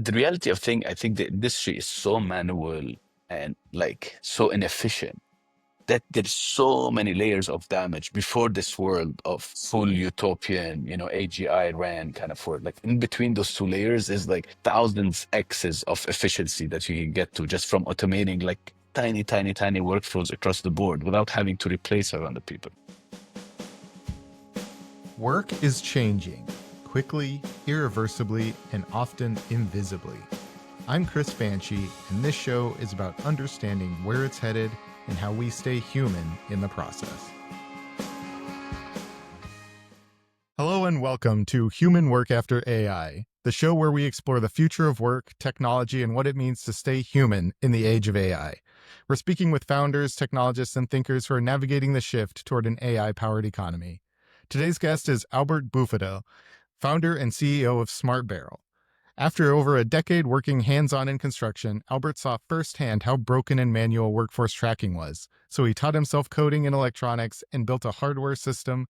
the reality of thing, I think the industry is so manual and like so inefficient that there's so many layers of damage before this world of full utopian, AGI ran kind of world. Like in between those two layers is like thousands X's of efficiency that you can get to just from automating like tiny, tiny, tiny workflows across the board without having to replace a lot of people. Work is changing quickly, irreversibly, and often invisibly. I'm Chris Fanchi, and this show is about understanding where it's headed and how we stay human in the process. Hello and welcome to Human Work After AI, the show where we explore the future of work, technology, and what it means to stay human in the age of AI. We're speaking with founders, technologists, and thinkers who are navigating the shift toward an AI-powered economy. Today's guest is Albert Bou Fadel, founder and CEO of SmartBarrel. After over a decade working hands-on in construction, Albert saw firsthand how broken and manual workforce tracking was, so he taught himself coding in electronics and built a hardware system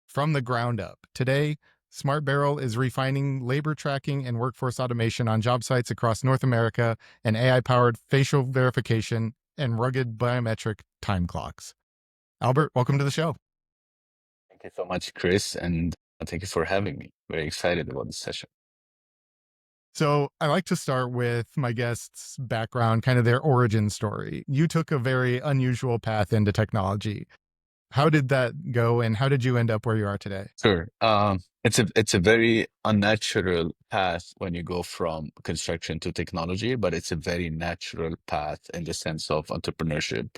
from the ground up. Today, SmartBarrel is refining labor tracking and workforce automation on job sites across North America and AI-powered facial verification and rugged biometric time clocks. Albert, welcome to the show. Thank you so much, Chris, and thank you for having me. Very excited about this session. So I like to start with my guests' background, kind of their origin story. You took a very unusual path into technology. How did that go, and how did you end up where you are today? Sure. It's a very unnatural path when you go from construction to technology, but it's a very natural path in the sense of entrepreneurship.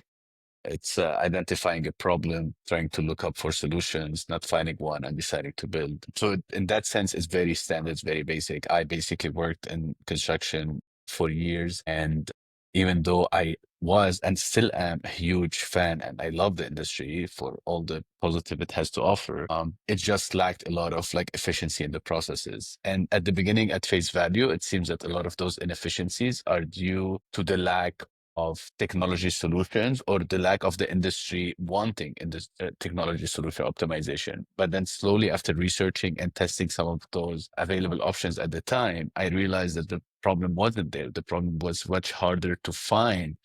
It's identifying a problem, trying to look up for solutions, not finding one, and deciding to build. So in that sense, it's very standard, it's very basic. I basically worked in construction for years, and even though I was and still am a huge fan and I love the industry for all the positive it has to offer, it just lacked a lot of like efficiency in the processes. And at the beginning, at face value, it seems that a lot of those inefficiencies are due to the lack of technology solutions or the lack of the industry wanting in this technology solution optimization. But then slowly after researching and testing some of those available options at the time, I realized that the problem wasn't there. The problem was much harder to find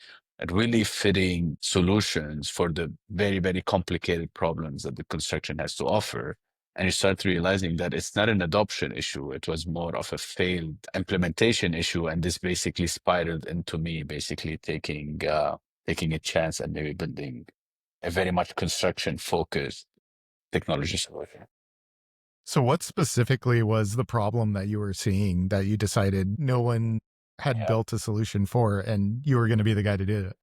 really fitting solutions for the very, very complicated problems that the construction has to offer. And you start realizing that it's not an adoption issue. It was more of a failed implementation issue. And this basically spiraled into me basically taking a chance and maybe building a very much construction focused technology solution. So what specifically was the problem that you were seeing that you decided no one had built a solution for and you were going to be the guy to do it?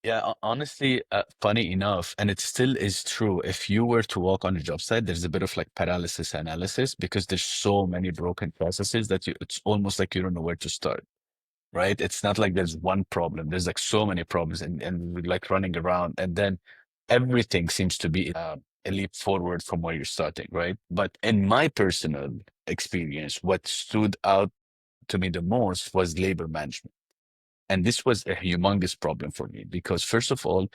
Yeah, honestly, funny enough, and it still is true. If you were to walk on a job site, there's a bit of like paralysis analysis because there's so many broken processes that it's almost like you don't know where to start, right? It's not like there's one problem. There's like so many problems and we're like running around and then everything seems to be a leap forward from where you're starting, right? But in my personal experience, what stood out to me the most was labor management. And this was a humongous problem for me because, first of all,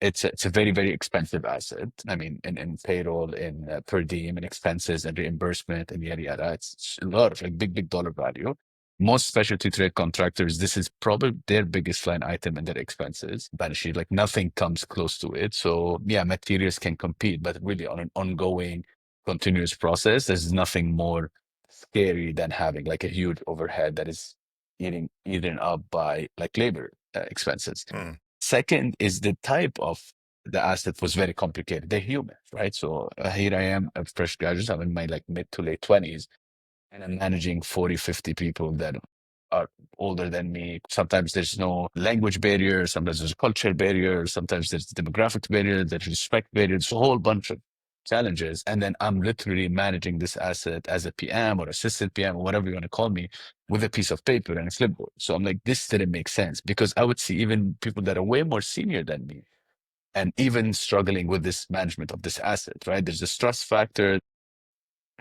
it's a very, very expensive asset. I mean, in payroll, in per diem, and expenses and reimbursement and yada yada. It's a lot of like big, big dollar value. Most specialty trade contractors, this is probably their biggest line item in their expenses balance sheet. Like nothing comes close to it. So yeah, materials can compete, but really on an ongoing, continuous process, there's nothing more scary than having like a huge overhead that is eaten up by like labor expenses. Second is the type of the asset was very complicated. They're human, right? So here I am, a fresh graduate. I'm in my like mid to late 20s, and I'm managing 40, 50 people that are older than me. Sometimes there's no language barrier. Sometimes there's a culture barrier. Sometimes there's demographic barrier. There's respect barrier. It's a whole bunch of challenges. And then I'm literally managing this asset as a PM or assistant PM or whatever you want to call me with a piece of paper and a clipboard. So I'm like, this didn't make sense because I would see even people that are way more senior than me and even struggling with this management of this asset, right? There's a stress factor,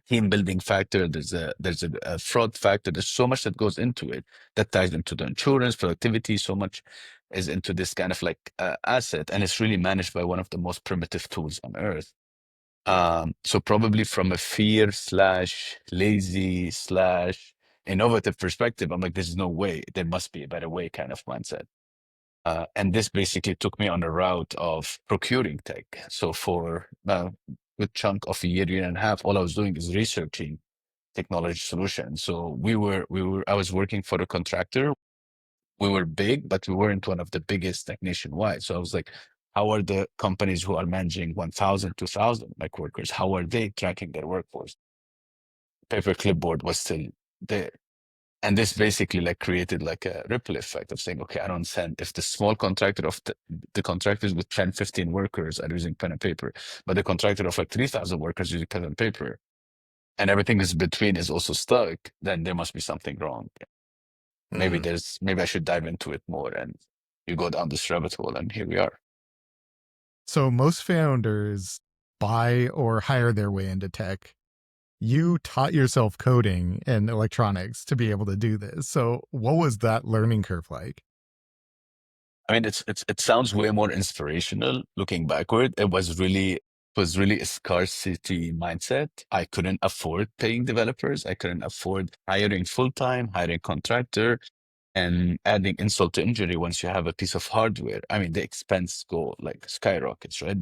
team building factor, there's a fraud factor. There's so much that goes into it that ties into the insurance, productivity. So much is into this kind of like asset, and it's really managed by one of the most primitive tools on earth. So probably from a fear / lazy / innovative perspective, I'm like, there's no way, there must be a better way kind of mindset. And this basically took me on a route of procuring tech. So for a good chunk of a year and a half, all I was doing is researching technology solutions. So I was working for a contractor. We were big, but we weren't one of the biggest like nationwide. So I was like, how are the companies who are managing 1,000, 2,000 like workers? How are they tracking their workforce? Paper clipboard was still there. And this basically like created like a ripple effect of saying, okay, I don't send if the small contractor of the contractors with 10, 15 workers are using pen and paper, but the contractor of like 3,000 workers using pen and paper, and everything is between is also stuck, then there must be something wrong. Mm. Maybe I should dive into it more. And you go down this rabbit hole, and here we are. So most founders buy or hire their way into tech. You taught yourself coding and electronics to be able to do this. So what was that learning curve like? I mean, it sounds way more inspirational looking backward. It was really a scarcity mindset. I couldn't afford paying developers. I couldn't afford hiring full time, hiring contractor, and adding insult to injury. Once you have a piece of hardware, I mean, the expense go like skyrockets, right?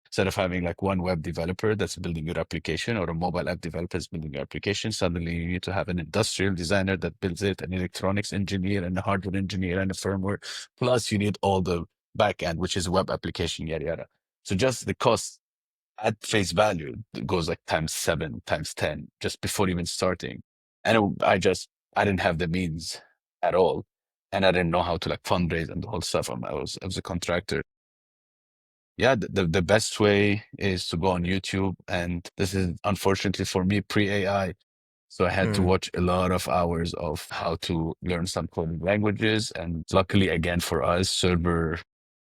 Instead of having like one web developer that's building your application or a mobile app developer is building your application, suddenly you need to have an industrial designer that builds it, an electronics engineer, and a hardware engineer, and a firmware. Plus, you need all the back end, which is web application, yada yada. So just the cost at face value goes like times 7, times 10, just before even starting. And I didn't have the means at all, and I didn't know how to like fundraise and the whole stuff. I was a contractor. Yeah, the best way is to go on YouTube. And this is unfortunately for me pre-AI. So I had to Mm. watch a lot of hours of how to learn some coding languages. And luckily, again, for us, server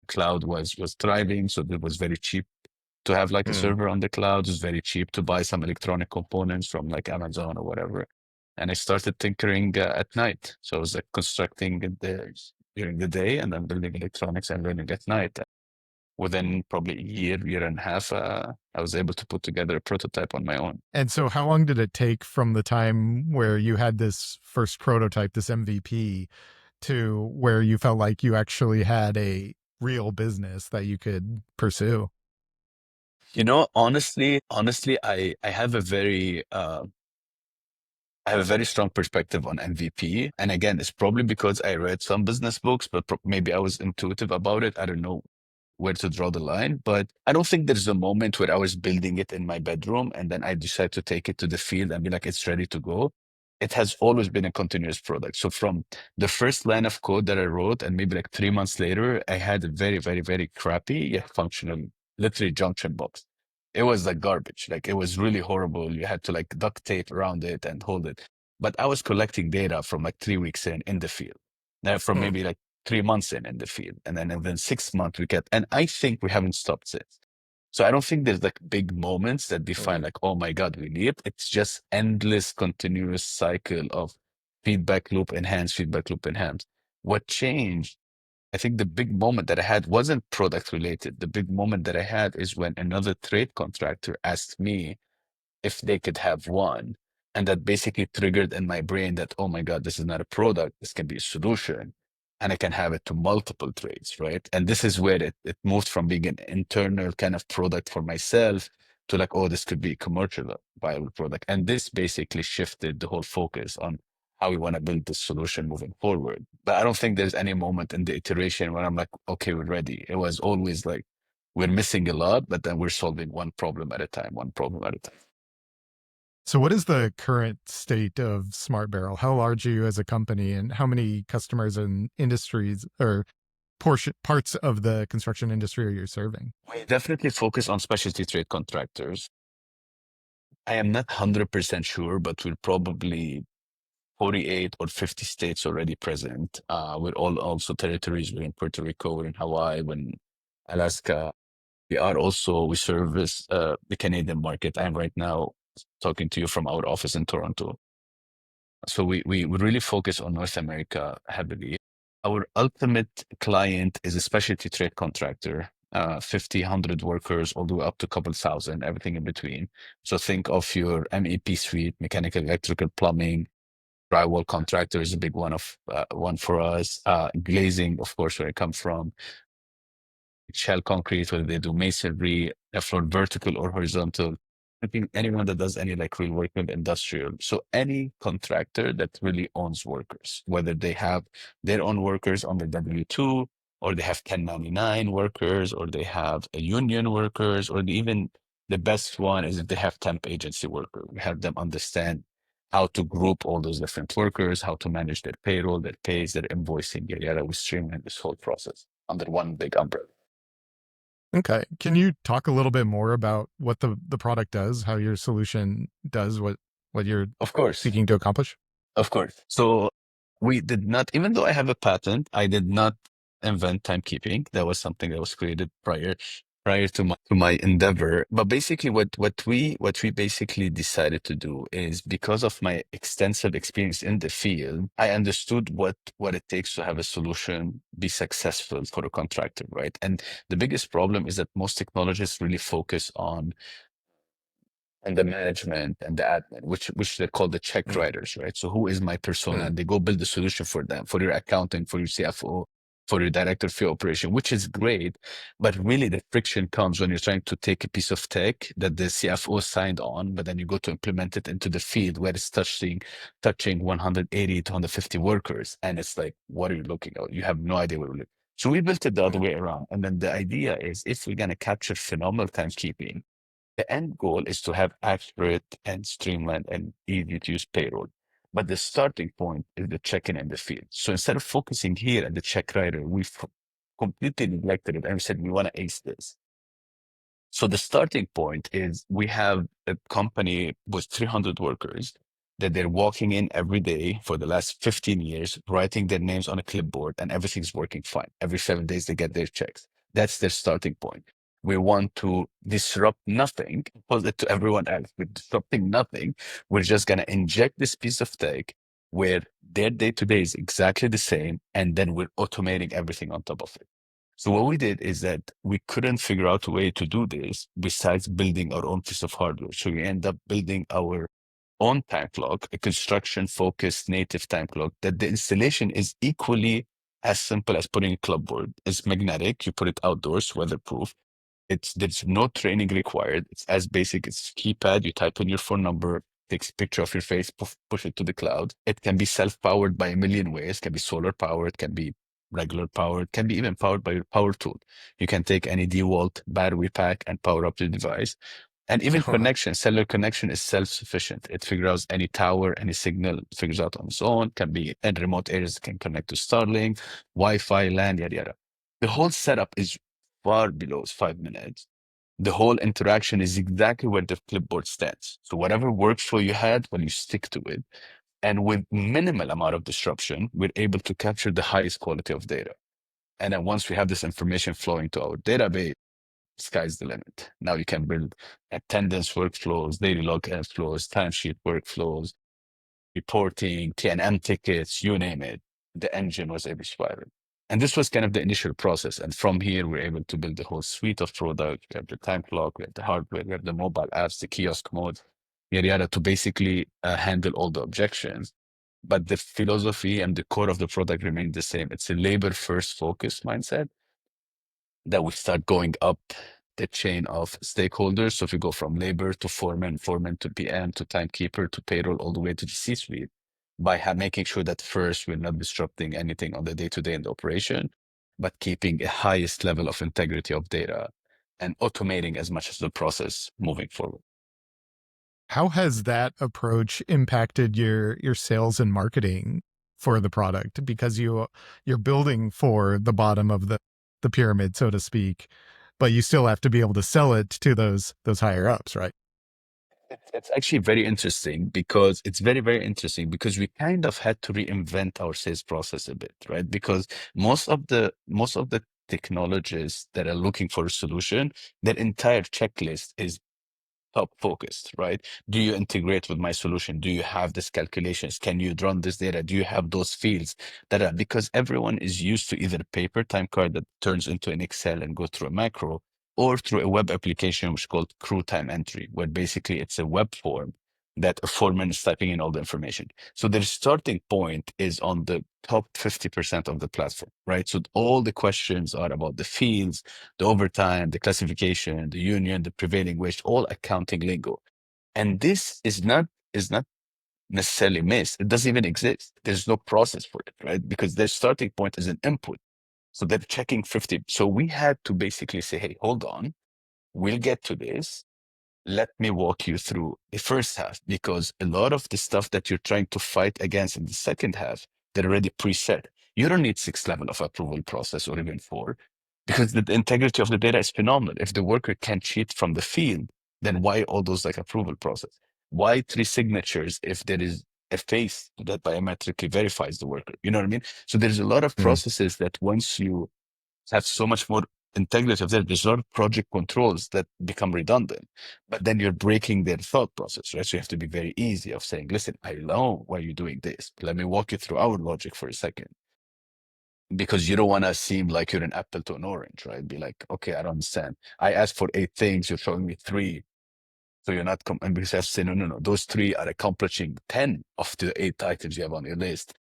cloud was thriving. So it was very cheap to have like a Mm. server on the cloud. It was very cheap to buy some electronic components from like Amazon or whatever. And I started tinkering at night. So I was like constructing during the day and then building electronics and learning at night. Within probably a year and a half, I was able to put together a prototype on my own. And so how long did it take from the time where you had this first prototype, this MVP, to where you felt like you actually had a real business that you could pursue? Honestly, I have a very strong perspective on MVP. And again, it's probably because I read some business books, but maybe I was intuitive about it. I don't know where to draw the line, but I don't think there's a moment where I was building it in my bedroom and then I decide to take it to the field and be like, it's ready to go. It has always been a continuous product. So from the first line of code that I wrote, and maybe like 3 months later, I had a very, very, very crappy yet functional, literally junction box. It was like garbage. Like it was really horrible. You had to like duct tape around it and hold it. But I was collecting data from like 3 weeks in the field. Now from Mm. maybe like 3 months in the field. And then 6 months we get, and I think we haven't stopped since. So I don't think there's like big moments that define Mm. like, oh my God, we need it. It's just endless, continuous cycle of feedback loop enhance. What changed? I think the big moment that I had wasn't product related. The big moment that I had is when another trade contractor asked me if they could have one. And that basically triggered in my brain that, oh my God, this is not a product. This can be a solution. And I can have it to multiple trades, right? And this is where it moved from being an internal kind of product for myself to like, oh, this could be a commercial viable product. And this basically shifted the whole focus on how we want to build this solution moving forward. But I don't think there's any moment in the iteration where I'm like, okay, we're ready. It was always like, we're missing a lot, but then we're solving one problem at a time, one problem at a time. So what is the current state of SmartBarrel? How large are you as a company and how many customers and industries or parts of the construction industry are you serving? We definitely focus on specialty trade contractors. I am not 100% sure, but we're probably 48 or 50 states already present. We're all also territories. We're in Puerto Rico, we're in Hawaii, we're in Alaska. We service the Canadian market. I'm right now talking to you from our office in Toronto. So we really focus on North America heavily. Our ultimate client is a specialty trade contractor, 50, 100 workers, all the way up to a couple thousand, everything in between. So think of your MEP suite, mechanical, electrical, plumbing, Drywall contractor is a big one for us. Glazing, of course, where it comes from. Shell concrete, whether they do masonry, floor vertical or horizontal. I think anyone that does any like real work with industrial. So any contractor that really owns workers, whether they have their own workers on the W-2, or they have 1099 workers, or they have a union workers, or even the best one is if they have temp agency worker. We have them understand how to group all those different workers, how to manage their payroll, their pays, their invoicing. Yeah, we streamline this whole process under one big umbrella. Okay. Can you talk a little bit more about what the product does, how your solution does what you're Of course. seeking to accomplish? Of course. So we did not, even though I have a patent, I did not invent timekeeping. That was something that was created prior to my endeavor. But basically what we basically decided to do is, because of my extensive experience in the field, I understood what it takes to have a solution be successful for a contractor, right? And the biggest problem is that most technologists really focus on and the management and the admin, which they call the check Mm, writers, right? So who is my persona? mm. And they go build a solution for them, for your accounting, for your CFO, for your director of your operation, which is great. But really the friction comes when you're trying to take a piece of tech that the CFO signed on, but then you go to implement it into the field where it's touching 180 to 150 workers. And it's like, what are you looking at? You have no idea what you're looking. So we built it the other way around. And then the idea is, if we're going to capture phenomenal timekeeping, the end goal is to have accurate and streamlined and easy to use payroll. But the starting point is the check-in and the field. So instead of focusing here at the check writer, we completely neglected it and we said, we want to ace this. So the starting point is, we have a company with 300 workers that they're walking in every day for the last 15 years, writing their names on a clipboard, and everything's working fine. Every 7 days, they get their checks. That's their starting point. We want to disrupt nothing, opposite to everyone else. We're disrupting nothing. We're just going to inject this piece of tech where their day to day is exactly the same, and then we're automating everything on top of it. So what we did is that we couldn't figure out a way to do this besides building our own piece of hardware. So we end up building our own time clock, a construction-focused native time clock, that the installation is equally as simple as putting a clipboard. It's magnetic. You put it outdoors, weatherproof. There's no training required. It's as basic as keypad. You type in your phone number, takes a picture of your face, push it to the cloud. It can be self-powered by a million ways. It can be solar powered, can be regular powered, can be even powered by your power tool. You can take any DeWalt battery pack and power up the device. And even connection, cellular connection is self-sufficient. It figures out any tower, any signal, figures out on its own, can be in remote areas, can connect to Starlink, Wi-Fi, LAN, yada, yada. The whole setup is far below 5 minutes. The whole interaction is exactly where the clipboard stands. So whatever workflow you had, well, you stick to it. And with minimal amount of disruption, we're able to capture the highest quality of data. And then once we have this information flowing to our database, sky's the limit. Now you can build attendance workflows, daily log flows, timesheet workflows, reporting, TNM tickets, you name it. The engine was able to fire it. And this was kind of the initial process. And from here, we're able to build the whole suite of products. We have the time clock, we have the hardware, we have the mobile apps, the kiosk mode, yada, yada, to basically handle all the objections. But the philosophy and the core of the product remained the same. It's a labor first focus mindset that we start going up the chain of stakeholders. So if we go from labor to foreman, foreman to PM to timekeeper to payroll, all the way to the C-suite, by making sure that first we're not disrupting anything on the day-to-day in the operation, but keeping a highest level of integrity of data and automating as much as the process moving forward. How has that approach impacted your sales and marketing for the product? Because you're building for the bottom of the pyramid, so to speak, but you still have to be able to sell it to those higher ups, right? It's actually very interesting, because it's very, very interesting because we kind of had to reinvent our sales process a bit, right? Because most of the technologists that are looking for a solution, their entire checklist is top focused, right? Do you integrate with my solution? Do you have these calculations? Can you run this data? Do you have those fields that are, because everyone is used to either paper time card that turns into an Excel and go through a macro, or through a web application which is called crew time entry, where basically it's a web form that 4 minutes typing in all the information. So their starting point is on the top 50% of the platform, right? So all the questions are about the fields, the overtime, the classification, the union, the prevailing wage, all accounting lingo. And this is not necessarily missed. It doesn't even exist. There's no process for it, right? Because their starting point is an input. So they're checking 50. So we had to basically say, hey, hold on, we'll get to this. Let me walk you through the first half, because a lot of the stuff that you're trying to fight against in the second half, they're already preset. You don't need 6 level of approval process or even 4, because the integrity of the data is phenomenal. If the worker can cheat from the field, then why all those like approval process? Why 3 signatures if there is a face that biometrically verifies the worker? You know what I mean? So there's a lot of Mm. processes that once you have so much more integrity of that, there's a lot of project controls that become redundant, but then you're breaking their thought process, right? So you have to be very easy of saying, listen, I know why you're doing this. Let me walk you through our logic for a second, because you don't want to seem like you're an apple to an orange, right? Be like, okay, I don't understand. I asked for 8 things. You're showing me 3. So you're not, and because I have to say, no, no, no, those 3 are accomplishing 10 of the 8 items you have on your list.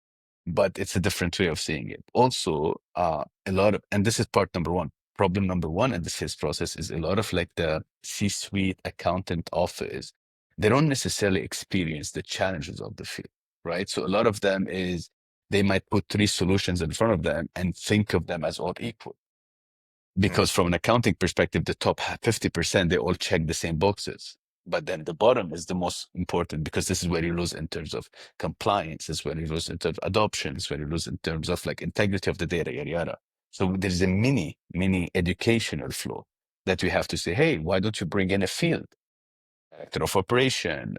But it's a different way of seeing it. Also, a lot of, and this is part number one, problem number one in the sales process is a lot of like the C-suite accountant office, they don't necessarily experience the challenges of the field, right? So a lot of them is they might put 3 solutions in front of them and think of them as all equal. Mm. Because from an accounting perspective, the top 50%, they all check the same boxes. But then the bottom is the most important, because this is where you lose in terms of compliance, this is where you lose in terms of adoption, this is where you lose in terms of like integrity of the data, yada, yada. So there's a mini educational flow that we have to say, hey, why don't you bring in a field, director of operation,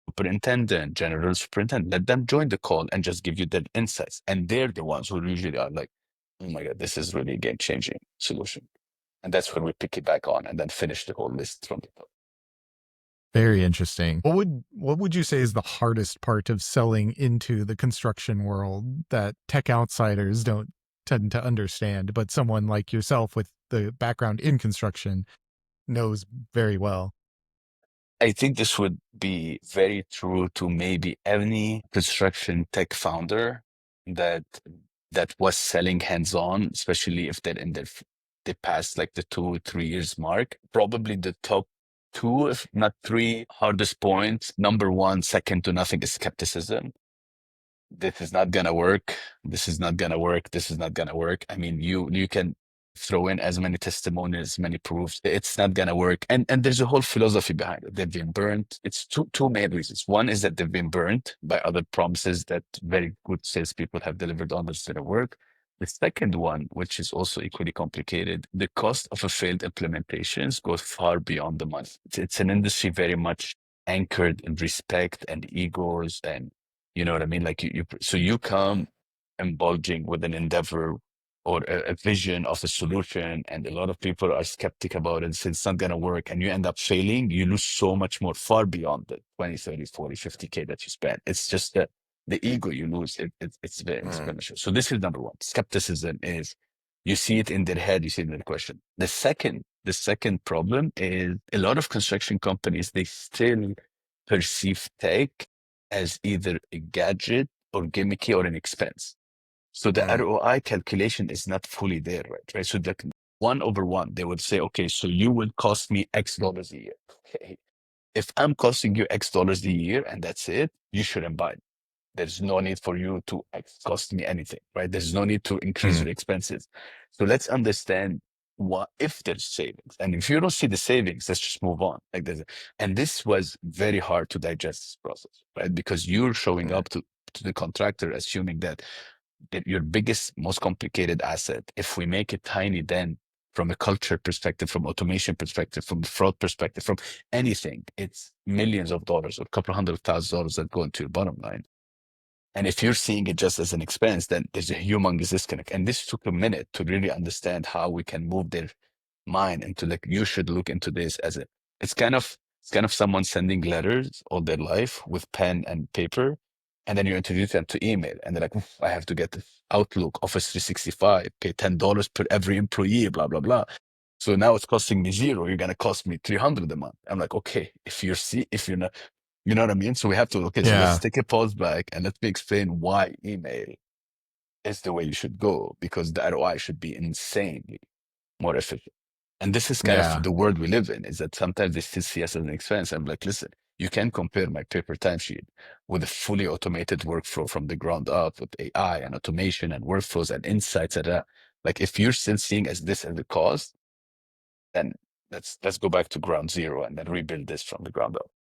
superintendent, general superintendent, let them join the call and just give you the insights. And they're the ones who usually are like, oh my God, this is really a game changing solution. And that's where we pick it back on and then finish the whole list from the top. Very interesting. What would you say is the hardest part of selling into the construction world that tech outsiders don't tend to understand, but someone like yourself with the background in construction knows very well? I think this would be very true to maybe any construction tech founder that that was selling hands-on, especially if they're in their they passed like the 2 3 years mark. Probably the top 2, if not 3, hardest points. Number one, second to nothing, is skepticism. This is not gonna work. This is not gonna work. This is not gonna work. I mean, you can throw in as many testimonies, many proofs. It's not gonna work. And there's a whole philosophy behind it. They've been burnt. It's two main reasons. One is that they've been burnt by other promises that very good salespeople have delivered on this didn't work. The second one, which is also equally complicated, the cost of a failed implementations goes far beyond the money. It's an industry very much anchored in respect and egos, and you know what I mean? Like so you come embolging with an endeavor or a vision of the solution, and a lot of people are skeptic about it, since it's not going to work, and you end up failing, you lose so much more, far beyond the 20, 30, 40, 50K that you spent. It's just the ego you lose. It's very Mm. exponential. So this is number one. Skepticism is, you see it in their head, you see it in their question. The second problem is a lot of construction companies, they still perceive tech as either a gadget or gimmicky or an expense. So the Mm. ROI calculation is not fully there, right? So the 1/1, they would say, okay, so you will cost me X dollars a year. Okay. If I'm costing you X dollars a year and that's it, you shouldn't buy it. There's no need for you to cost me anything, right? There's no need to increase Mm. your expenses. So let's understand what if there's savings. And if you don't see the savings, let's just move on. Like this. And this was very hard to digest this process, right? Because you're showing Mm. up to the contractor assuming that your biggest, most complicated asset, if we make it tiny, then from a culture perspective, from automation perspective, from fraud perspective, from anything, it's millions of dollars or a couple $100,000 that go into your bottom line. And if you're seeing it just as an expense, then there's a humongous disconnect. And this took a minute to really understand how we can move their mind into like, you should look into this as a, it's kind of someone sending letters all their life with pen and paper. And then you introduce them to email and they're like, "Oof, I have to get Outlook, Office 365, pay $10 per every employee, blah, blah, blah. So now it's costing me zero. You're going to cost me 300 a month. I'm like, okay, if you're not, You know what I mean? So we have to, okay, so let's Yeah. take a pause back and let me explain why email is the way you should go, because the ROI should be insanely more efficient. And this is kind of Yeah. the world we live in, is that sometimes they still see us as an expense. I'm like, listen, you can compare my paper timesheet with a fully automated workflow from the ground up with AI and automation and workflows and insights and like if you're still seeing as this as a cost, then let's go back to ground zero and then rebuild this from the ground up.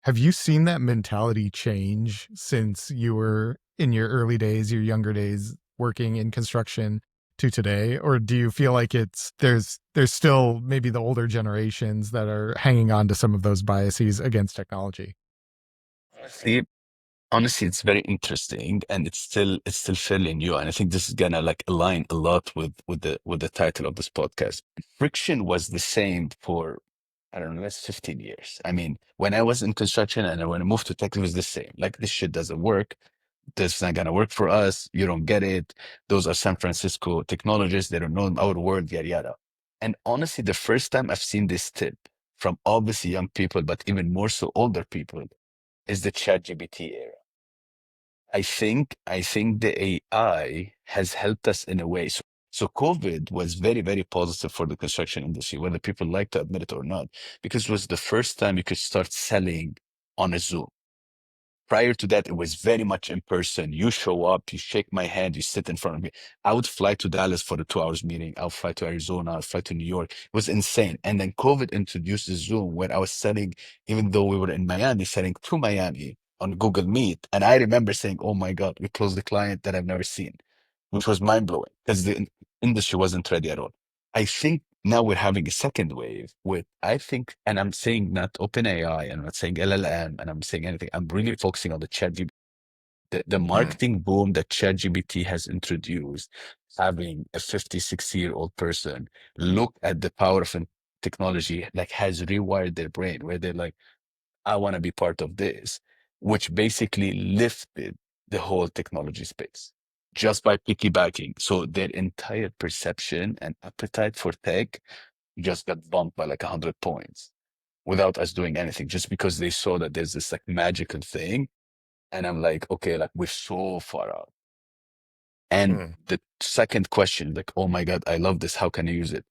Have you seen that mentality change since you were in your early days, your younger days working in construction to today? Or do you feel like there's still maybe the older generations that are hanging on to some of those biases against technology? Honestly, honestly, it's very interesting and it's still fairly new. And I think this is gonna like align a lot with the title of this podcast. Friction was the same for, I don't know, that's 15 years. I mean, when I was in construction and when I moved to tech, it was the same. Like this shit doesn't work. This is not gonna work for us. You don't get it. Those are San Francisco technologists. They don't know our world, yada yada. And honestly, the first time I've seen this tip from obviously young people, but even more so older people, is the ChatGPT era. I think the AI has helped us in a way. So COVID was very, very positive for the construction industry, whether people like to admit it or not, because it was the first time you could start selling on a Zoom. Prior to that, it was very much in person. You show up, you shake my hand, you sit in front of me. I would fly to Dallas for the 2 hours meeting. I'll fly to Arizona, I'll fly to New York. It was insane. And then COVID introduced the Zoom when I was selling, even though we were in Miami, selling to Miami on Google Meet. And I remember saying, oh my God, we closed a client that I've never seen, which was mind blowing because the industry wasn't ready at all. I think now we're having a second wave with, I think, and I'm saying not OpenAI, and I'm not saying LLM, and I'm saying anything. I'm really focusing on the ChatGPT, the Mm, marketing boom that ChatGPT has introduced, having a 50, 60-year-old person look at the power of technology, like has rewired their brain where they're like, I want to be part of this, which basically lifted the whole technology space just by piggybacking. So their entire perception and appetite for tech just got bumped by like 100 points without us doing anything, just because they saw that there's this like magical thing. And I'm like, okay, like we're so far out. And mm. the second question, like, oh my God, I love this. How can I use it?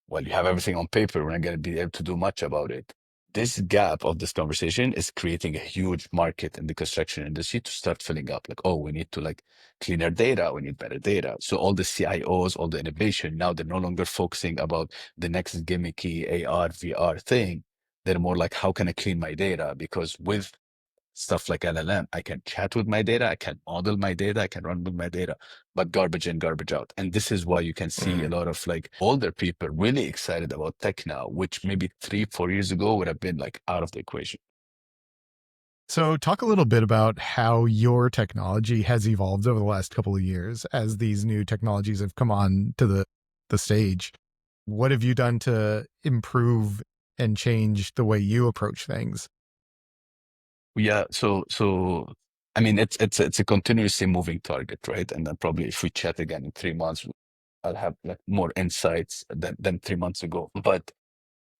Well, you have everything on paper. We're not going to be able to do much about it. This gap of this conversation is creating a huge market in the construction industry to start filling up. Like, oh, we need to like cleaner data. We need better data. So all the CIOs, all the innovation, now they're no longer focusing about the next gimmicky AR, VR thing. They're more like, how can I clean my data? Because with stuff like LLM, I can chat with my data, I can model my data, I can run with my data, but garbage in, garbage out. And this is why you can see a Mm. lot of like older people really excited about tech now, which maybe 3, 4 years ago would have been like out of the equation. So, talk a little bit about how your technology has evolved over the last couple of years as these new technologies have come on to the stage. What have you done to improve and change the way you approach things? Yeah, so I mean it's a continuously moving target, right? And then probably if we chat again in 3 months, I'll have like more insights than 3 months ago. But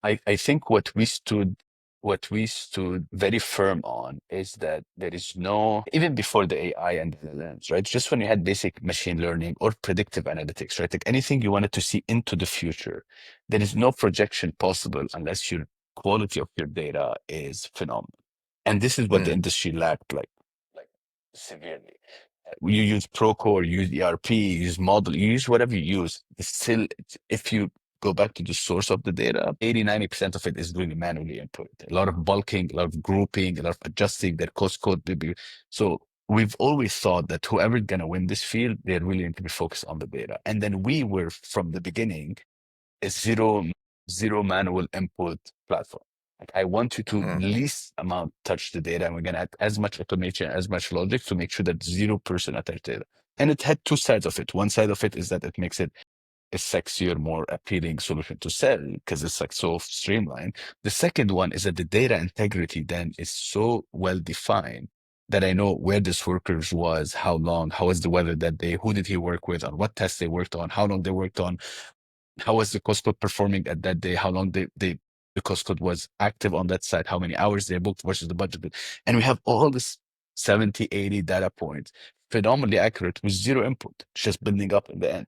I think what we stood very firm on is that there is no, even before the AI and the LLMs, right? Just when you had basic machine learning or predictive analytics, right? Like anything you wanted to see into the future, there is no projection possible unless your quality of your data is phenomenal. And this is what the Mm, industry lacked, like severely. You use Procore, you use ERP, you use model, you use whatever you use. It's still, if you go back to the source of the data, 80, 90% of it is really manually input. A lot of bulking, a lot of grouping, a lot of adjusting their cost code. So we've always thought that whoever's going to win this field, they really need to be focused on the data. And then we were from the beginning a zero manual input platform. Like I want you to mm, least amount touch the data, and we're gonna add as much automation, as much logic to make sure that 0% attach data. And it had two sides of it. One side of it is that it makes it a sexier, more appealing solution to sell because it's like so streamlined. The second one is that the data integrity then is so well defined that I know where this worker was, how long, how was the weather that day, who did he work with, on what tests they worked on, how long they worked on, how was the cost performing at that day, how long they because code was active on that site, how many hours they booked versus the budget. And we have all this 70, 80 data points, phenomenally accurate with zero input, just building up in the end.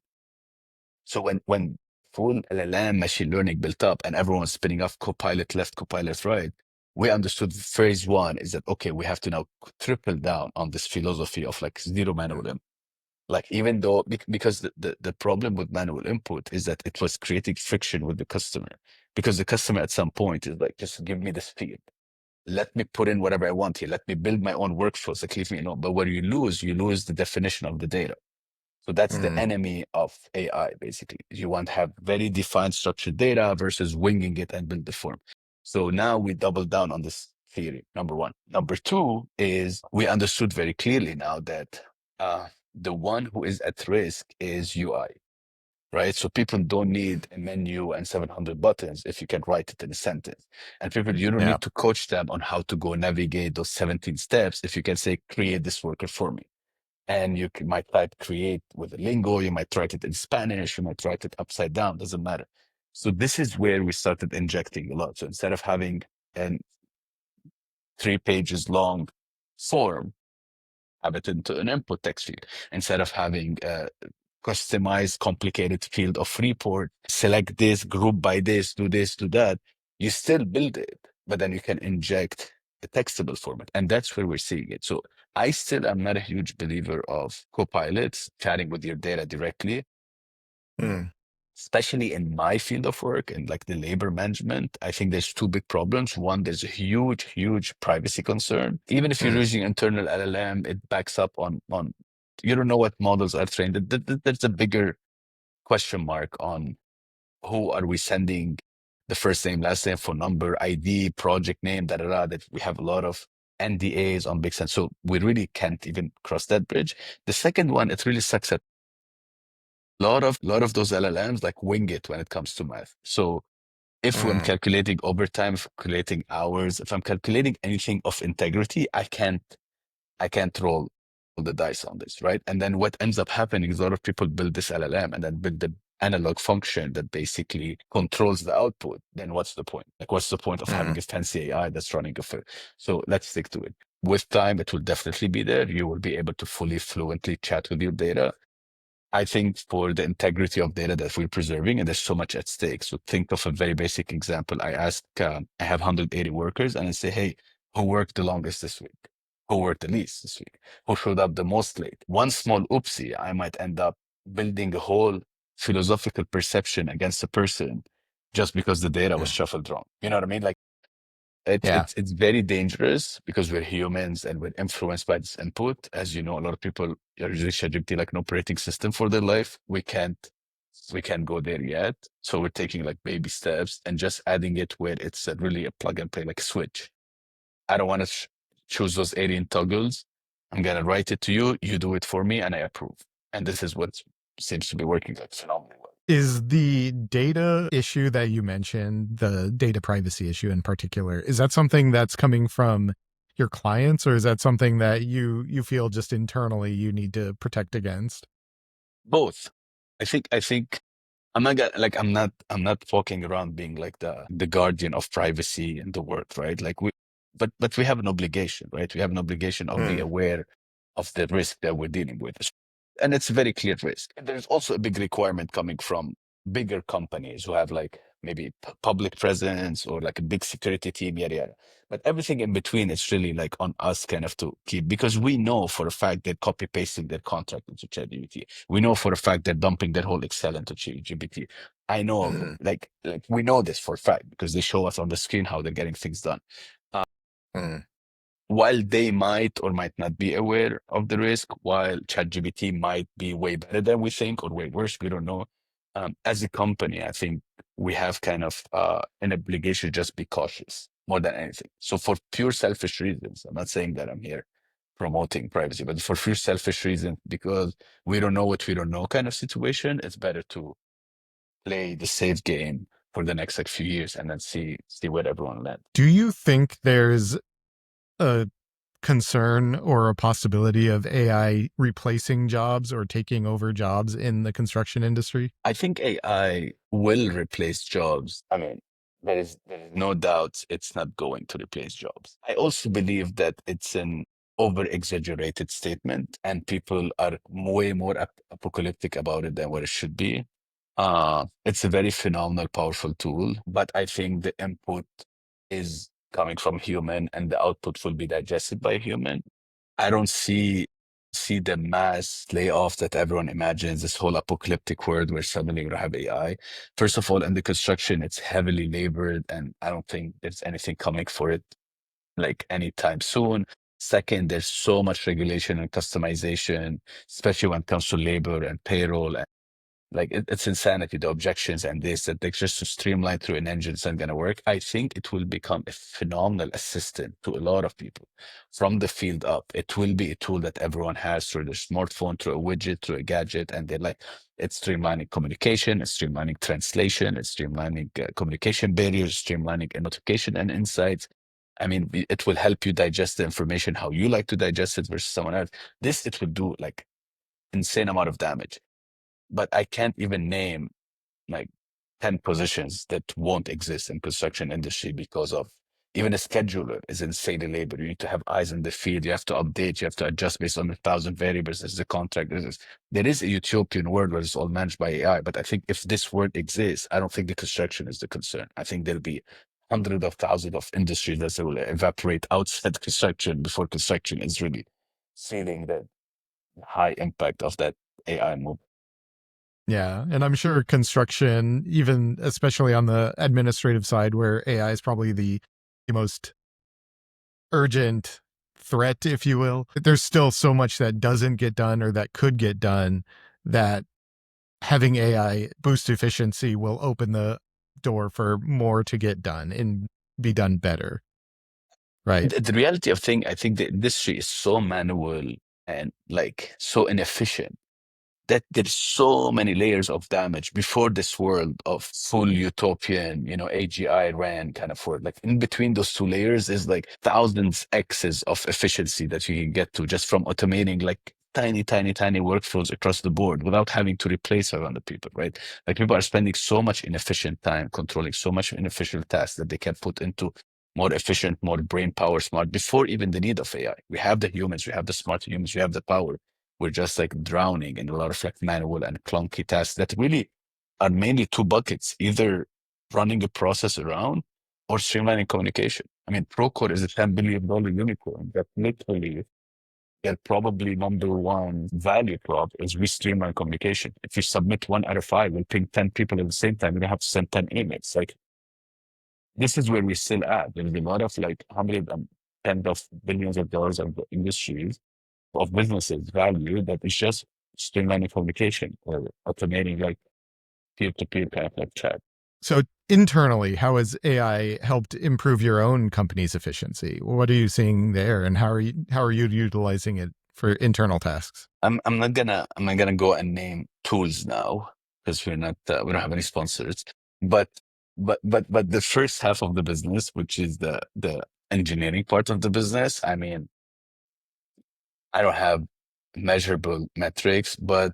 So when full LLM machine learning built up and everyone's spinning off copilot left, copilot right, we understood phase one is that, okay, we have to now triple down on this philosophy of like zero manual input. Like, even though, because the problem with manual input is that it was creating friction with the customer, because the customer at some point is like, just give me this field. Let me put in whatever I want here. Let me build my own workflows. Like, leave me alone. But what you lose the definition of the data. So that's the Mm. enemy of AI, basically. You want to have very defined structured data versus winging it and build the form. So now we double down on this theory, number one. Number two is we understood very clearly now that the one who is at risk is UI, right? So people don't need a menu and 700 buttons if you can write it in a sentence. And people, you don't Yeah. need to coach them on how to go navigate those 17 steps if you can say, create this worker for me. And might type create with a lingo, you might write it in Spanish, you might write it upside down, doesn't matter. So this is where we started injecting a lot. So instead of having a 3 pages long form, have it into an input text field. Instead of having a customized, complicated field of report, select this, group by this, do that, you still build it, but then you can inject a textable format. And that's where we're seeing it. So I still am not a huge believer of copilots chatting with your data directly, Mm. especially in my field of work and like the labor management. I think there's two big problems. One, there's a huge privacy concern. Even if you're Mm. using internal LLM, it backs up on you don't know what models are trained. There's a bigger question mark on who are we sending the first name, last name, phone number, ID, project name, that we have a lot of NDAs on big sense. So we really can't even cross that bridge. The second one, it really sucks at lot of those LLMs like wing it when it comes to math. So if I'm Mm. calculating overtime, if I'm calculating hours, if I'm calculating anything of integrity, I can't roll the dice on this, right? And then what ends up happening is a lot of people build this LLM and then build the analog function that basically controls the output. Then what's the point? Like, what's the point of having Mm. a fancy AI that's running So let's stick to it. With time, it will definitely be there. You will be able to fully fluently chat with your data. I think for the integrity of data that we're preserving, and there's so much at stake. So think of a very basic example. I have 180 workers, and I say, hey, who worked the longest this week? Who worked the least this week? Who showed up the most late? One small oopsie, I might end up building a whole philosophical perception against a person just because the data was Mm. shuffled wrong. You know what I mean? Like, it's Yeah. it's it's very dangerous because we're humans and we're influenced by this input. As you know, a lot of people are using ChatGPT like an operating system for their life. We can't go there yet. So we're taking like baby steps and just adding it where it's really a plug and play, like a switch. I don't want to choose those alien toggles. I'm gonna write it to you. You do it for me, and I approve. And this is what seems to be working like phenomenally well. Is the data issue that you mentioned, the data privacy issue in particular, is that something that's coming from your clients, or is that something that you feel just internally you need to protect against? Both. I think I'm not walking around being like the guardian of privacy in the world, right? Like but we have an obligation, right? We have an obligation of being Mm. aware of the risk that we're dealing with. And it's a very clear risk. There's also a big requirement coming from bigger companies who have like maybe public presence or like a big security team, yada yada. But everything in between, it's really like on us kind of to keep, because we know for a fact they're copy pasting their contract into ChatGPT. We know for a fact they're dumping their whole Excel into ChatGPT. I know, Mm. like we know this for a fact because they show us on the screen how they're getting things done. Mm. While they might or might not be aware of the risk, while ChatGPT might be way better than we think or way worse, we don't know. As a company, I think we have kind of an obligation to just be cautious more than anything. So for pure selfish reasons, I'm not saying that I'm here promoting privacy, but for pure selfish reasons, because we don't know what we don't know kind of situation, it's better to play the safe game for the next like few years and then see where everyone lands. Do you think there's a concern or a possibility of AI replacing jobs or taking over jobs in the construction industry? I think AI will replace jobs. I mean, there is no doubt it's not going to replace jobs. I also believe that it's an over exaggerated statement and people are way more apocalyptic about it than what it should be. It's a very phenomenal, powerful tool, but I think the input is coming from human and the output will be digested by human. I don't see the mass layoff that everyone imagines, this whole apocalyptic world where suddenly you have AI. First of all, in the construction, it's heavily labored, and I don't think there's anything coming for it like anytime soon. Second, there's so much regulation and customization, especially when it comes to labor and payroll. Like it's insanity, the objections and this, that they just to streamline through an engine isn't going to work. I think it will become a phenomenal assistant to a lot of people from the field up. It will be a tool that everyone has through their smartphone, through a widget, through a gadget, and they're like, it's streamlining communication, it's streamlining translation, it's streamlining communication barriers, streamlining notification and insights. I mean, it will help you digest the information how you like to digest it versus someone else. This, it will do like insane amount of damage, but I can't even name like 10 positions that won't exist in construction industry because of even a scheduler is insanely labor. You need to have eyes in the field. You have to update. You have to adjust based on 1,000 variables. There's a contract. There is a utopian world where it's all managed by AI. But I think if this world exists, I don't think the construction is the concern. I think there'll be hundreds of thousands of industries that will evaporate outside construction before construction is really feeling the high impact of that AI move. Yeah. And I'm sure construction, even especially on the administrative side, where AI is probably the most urgent threat, if you will, there's still so much that doesn't get done or that could get done that having AI boost efficiency will open the door for more to get done and be done better. Right. The reality of thing, I think the industry is so manual and like so inefficient that there's so many layers of damage before this world of full utopian, AGI ran kind of world. Like in between those two layers is like thousands X's of efficiency that you can get to just from automating like tiny, tiny, tiny workflows across the board without having to replace other people, right? Like people are spending so much inefficient time controlling so much inefficient tasks that they can put into more efficient, more brain power smart before even the need of AI. We have the humans, we have the smart humans, we have the power. We're just like drowning in a lot of like manual and clunky tasks that really are mainly two buckets, either running a process around or streamlining communication. I mean, Procore is a $10 billion unicorn that literally their probably number one value prop is we streamline communication. If you submit one RFI, we'll ping 10 people at the same time. You don't have to send 10 emails. Like this is where we still at. There's a lot of like hundreds and tens of billions of dollars of industries of businesses value that is just streamlining communication or automating like peer-to-peer kind of like chat. So internally, how has AI helped improve your own company's efficiency? What are you seeing there, and how are you utilizing it for internal tasks? I'm not gonna go and name tools now because we don't have any sponsors. But but the first half of the business, which is the engineering part of the business, I mean, I don't have measurable metrics, but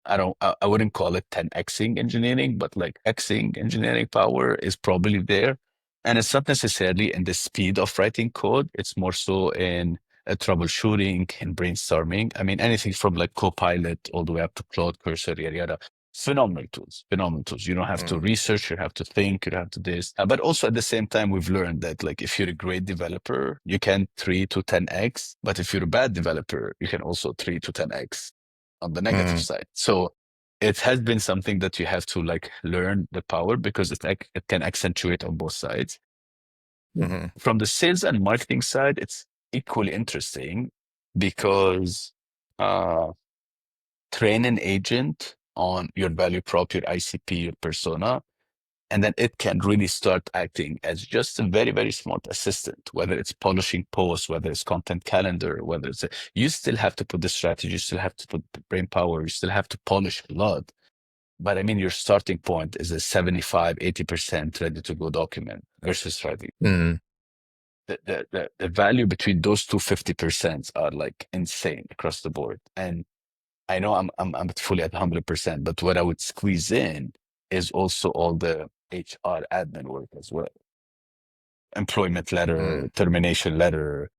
I wouldn't call it 10xing engineering, but like xing engineering power is probably there. And it's not necessarily in the speed of writing code. It's more so in troubleshooting and brainstorming. I mean, anything from like Copilot all the way up to Claude, Cursor, yada, yada. Phenomenal tools, phenomenal tools. You don't have to Mm. research, you have to think, you have to this. But also at the same time, we've learned that like if you're a great developer, you can 3 to 10x. But if you're a bad developer, you can also 3 to 10x on the negative Mm. side. So it has been something that you have to like learn the power because it can accentuate on both sides. Mhm. From the sales and marketing side, it's equally interesting because uh, train an agent on your value prop, your ICP, your persona, and then it can really start acting as just a very, very smart assistant, whether it's polishing posts, whether it's content calendar, you still have to put the strategy, you still have to put the brain power, you still have to polish a lot. But I mean, your starting point is a 75, 80% ready to go document versus writing. Mm. The value between those two 50% are like insane across the board. And I know I'm fully at 100%, but what I would squeeze in is also all the HR admin work as well. Employment letter, Mm. termination letter,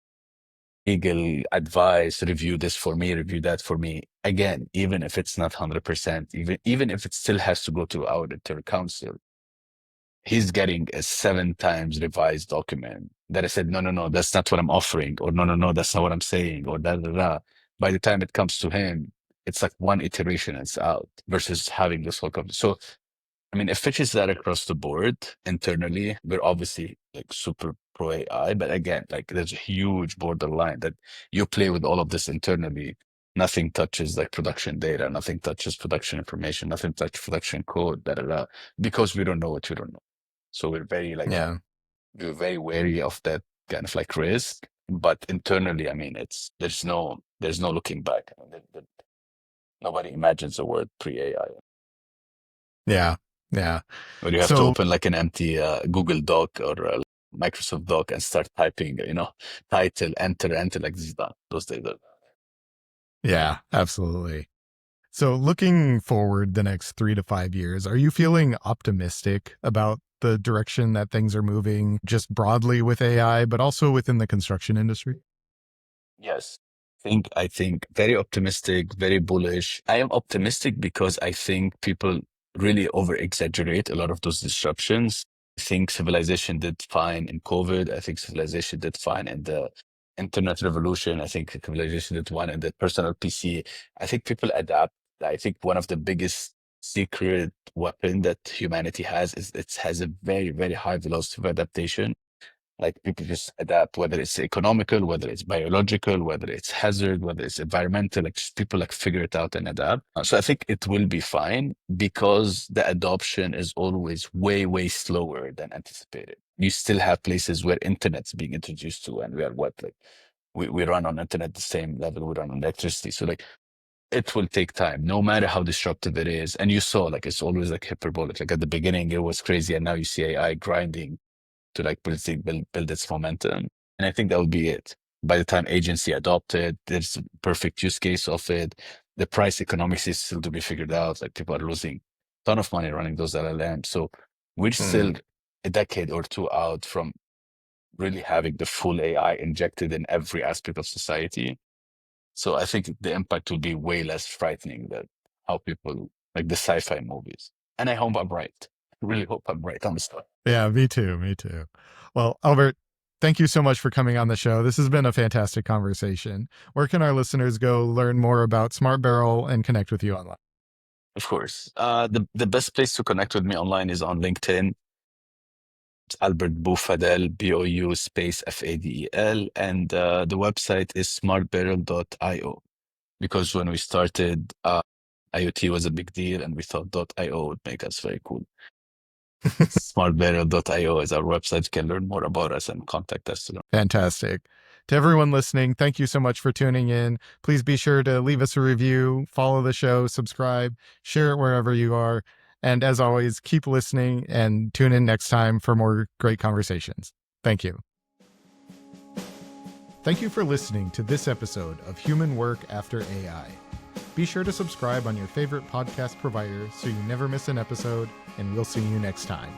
legal advice, review this for me, review that for me. Again, even if it's not 100%, even if it still has to go to auditor counsel, he's getting a 7 times revised document that I said, no, no, no, that's not what I'm offering, or no, no, no, that's not what I'm saying, or da da da. By the time it comes to him, it's like one iteration and it's out versus having this whole company. So I mean, if it is that across the board internally, we're obviously like super pro AI, but again, like there's a huge borderline that you play with all of this internally. Nothing touches like production data, nothing touches production information, nothing touches production code, da da da, because we don't know what we don't know. So Yeah. we're very wary of that kind of like risk. But internally, I mean, there's no looking back. I mean, nobody imagines the word pre-AI. Yeah. Yeah. Or you have to So, open like an empty Google Doc or Microsoft Doc and start typing, title, enter, enter, like this is done. Those days are. yeah, absolutely. So, looking forward the next 3 to 5 years, are you feeling optimistic about the direction that things are moving just broadly with AI, but also within the construction industry? Yes. I think very optimistic, very bullish. I am optimistic because I think people really over exaggerate a lot of those disruptions. I think civilization did fine in COVID. I think civilization did fine in the internet revolution. I think civilization did fine in the personal PC. I think people adapt. I think one of the biggest secret weapon that humanity has is it has a very, very high velocity of adaptation. Like people just adapt, whether it's economical, whether it's biological, whether it's hazard, whether it's environmental, like just people like figure it out and adapt. So I think it will be fine because the adoption is always way, way slower than anticipated. You still have places where internet's being introduced to, and we are what, like we run on internet the same level we run on electricity. So like it will take time, no matter how disruptive it is. And you saw like it's always like hyperbolic. Like at the beginning it was crazy, and now you see AI grinding to like build its momentum. And I think that would be it. By the time agency adopted, there's a perfect use case of it. The price economics is still to be figured out. Like people are losing a ton of money running those LLMs. So we're still Mm. a decade or two out from really having the full AI injected in every aspect of society. So I think the impact will be way less frightening than how people like the sci-fi movies. And I hope I'm right. I really hope I'm right on the story. Yeah, me too. Me too. Well, Albert, thank you so much for coming on the show. This has been a fantastic conversation. Where can our listeners go learn more about SmartBarrel and connect with you online? Of course. The best place to connect with me online is on LinkedIn. It's Albert Bou Fadel, BOU space FADEL. And the website is smartbarrel.io. Because when we started, IoT was a big deal and we thought .io would make us very cool. Smartbarrel.io is our website. You can learn more about us and contact us. Fantastic. To everyone listening, thank you so much for tuning in. Please be sure to leave us a review, follow the show, subscribe, share it wherever you are. And as always, keep listening and tune in next time for more great conversations. Thank you. Thank you for listening to this episode of Human Work After AI. Be sure to subscribe on your favorite podcast provider so you never miss an episode, and we'll see you next time.